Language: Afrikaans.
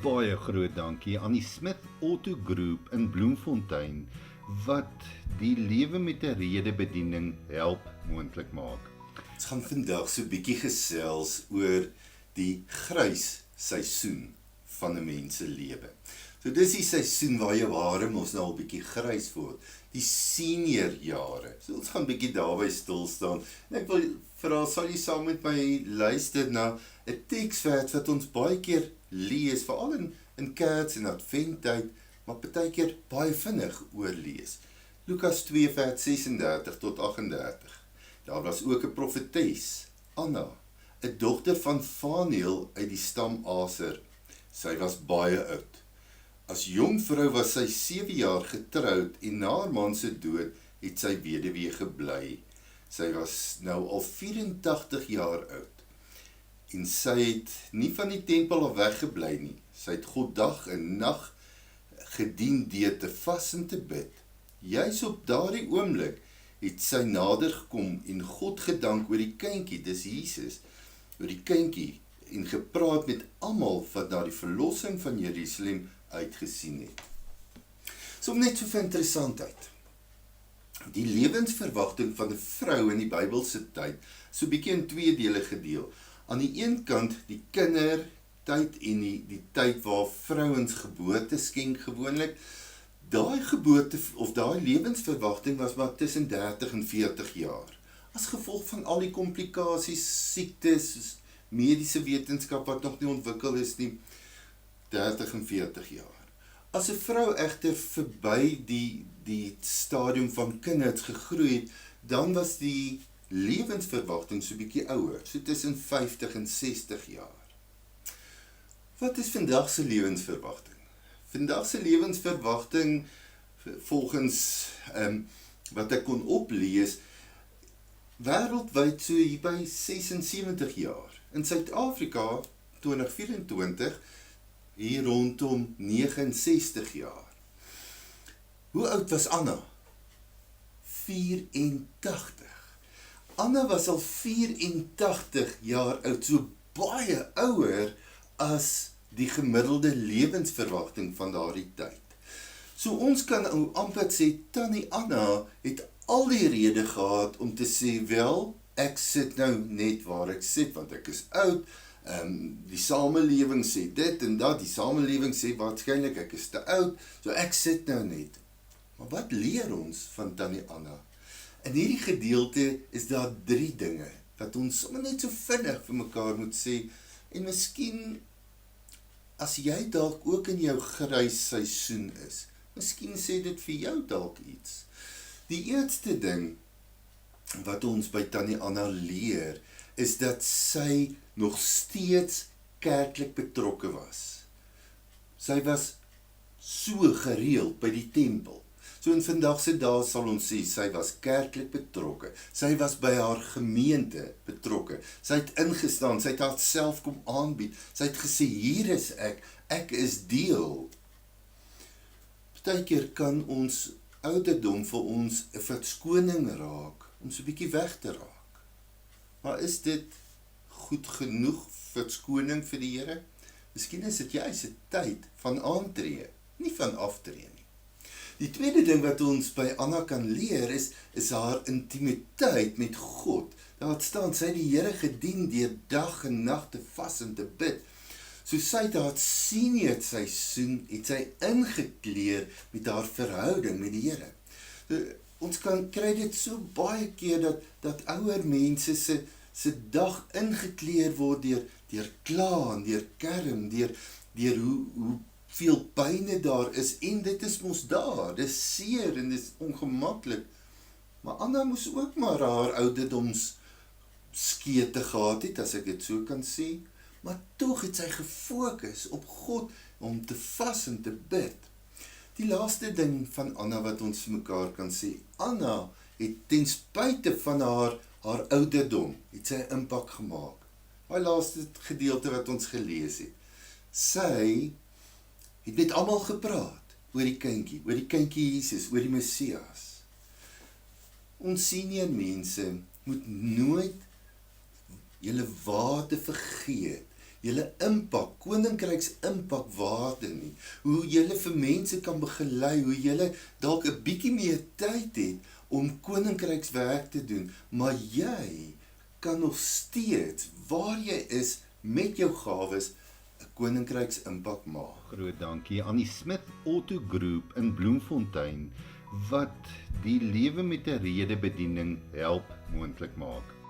baie groot dankie aan die Smith Auto Group in Bloemfontein wat die lewe met 'n rede bediening help moontlik maak. Ons gaan vandag so 'n bietjie gesels oor die grys seisoen van 'n mens se lewe. So dis die seisoen waar jou hare mos nou al bietjie grys word, die senior jare. So ons gaan bietjie daarby stil staan. En ek wil vra, sal jy saam met my luister na 'n teksvers wat ons baie keer lees, veral in Kerks en Adventtyd, maar partykeer baie vinnig oorlees. Lukas 2 vers 36 tot 38. Daar was ook 'n profetes, Anna, 'n dogter van Faniel uit die stam Aser. Sy was baie oud. As jong vrou was sy 7 jaar getroud en na haar man se dood het sy weduwee gebly. Sy was nou al 84 jaar oud. En sy het nie van die tempel af weggebly nie. Sy het God dag en nag gedien deur te vas en te bid. Juis op daardie oomblik het sy nader gekom en God gedank oor die kindjie, dis Jesus, oor die kindjie, en gepraat met almal wat na die verlossing van Jerusalem uitgesien het. So net so vir interessantheid. Die lewensverwagting van 'n vrou in die Bybelse tyd, so 'n bietjie in 2 dele gedeel. Aan die een kant die kindertyd en die tyd waar vrouens geboorte skenk gewoonlik. Daai geboorte of daai lewensverwagting was maar tussen 30 en 40 jaar. As gevolg van al die komplikasies, siektes, mediese wetenskap wat nog nie ontwikkel is nie, 30 en 40 jaar. As 'n vrou egter verby die stadium van kinders gegroei het, dan was die lewensverwagting so bietjie ouer, so tussen 50 en 60 jaar. Wat is vandag se lewensverwagting? Vandag se lewensverwagting, volgens wat ek kon oplees, wêreldwyd so hier by 76 jaar. In Suid-Afrika 2024 hier rondom 69 jaar. Hoe oud was Anna? 84. Anna was al 84 jaar oud, so baie ouer as die gemiddelde lewensverwagting van daardie tyd. So ons kan amper sê, Tannie Anna het al die rede gehad om te sê, wel, ek sit nou net waar ek sit, want ek is oud, die samelewing sê dit en dat, die samelewing sê waarskynlik ek is te oud, so ek sit nou net. Maar wat leer ons van Tannie Anna? In hierdie gedeelte is daar 3 dinge, wat ons sommer net so vinnig vir mekaar moet sê, en miskien, as jy dalk ook in jou grys seisoen is, miskien sê dit vir jou dalk iets. Die eerste ding, wat ons by Tannie Anna leer, is dat sy nog steeds kerklik betrokke was. Sy was so gereeld by die tempel. So in vandag se dae sal ons sê, sy was kerklik betrokke. Sy was by haar gemeente betrokke. Sy het ingestaan, sy het haarself kom aanbied. Sy het gesê, hier is ek is deel. Partykeer kan ons ouderdom vir ons 'n verskoning raak, om so 'n bietjie weg te raak. Maar is dit goed genoeg verskoning vir die Here? Miskien is dit juis 'n tyd van aantree, nie van aftree nie. Die tweede ding wat ons by Anna kan leer is haar intimiteit met God. Daar staan, sy het die Here gedien deur dag en nag te vas en te bid. So sy het haar senior seisoen, het sy ingekleer met haar verhouding met die Here. Ons kan kry dit so baie keer dat ouer mense se dag ingekleer word deur kla en deur kerm, deur hoe veel pyne daar is, en dit is mos daar, dit is seer en dit is ongemaklik. Maar Anna moes ook maar haar ouderdoms skete gehad het, as ek dit so kan sê, maar tog het sy gefokus op God, om te vas en te bid. Die laaste ding van Anna wat ons vir mekaar kan sê, Anna het ten spyte van haar ouderdom, het sy 'n impak gemaak. Die laaste gedeelte wat ons gelees het, sy het met almal gepraat oor die kindjie Jesus, oor die Messias. Ons senior mense moet nooit julle waarde vergeet, julle impak, koninkryks impakwaarde nie. Hoe julle vir mense kan begelei, hoe julle dalk 'n bietjie meer tyd het om koninkrykswerk te doen, maar jy kan nog steeds, waar jy is, met jou gawes, 'n koninkryks impak maak. Groot dankie aan die Smith Auto Group in Bloemfontein wat die lewe met 'n rede bediening help moontlik maak.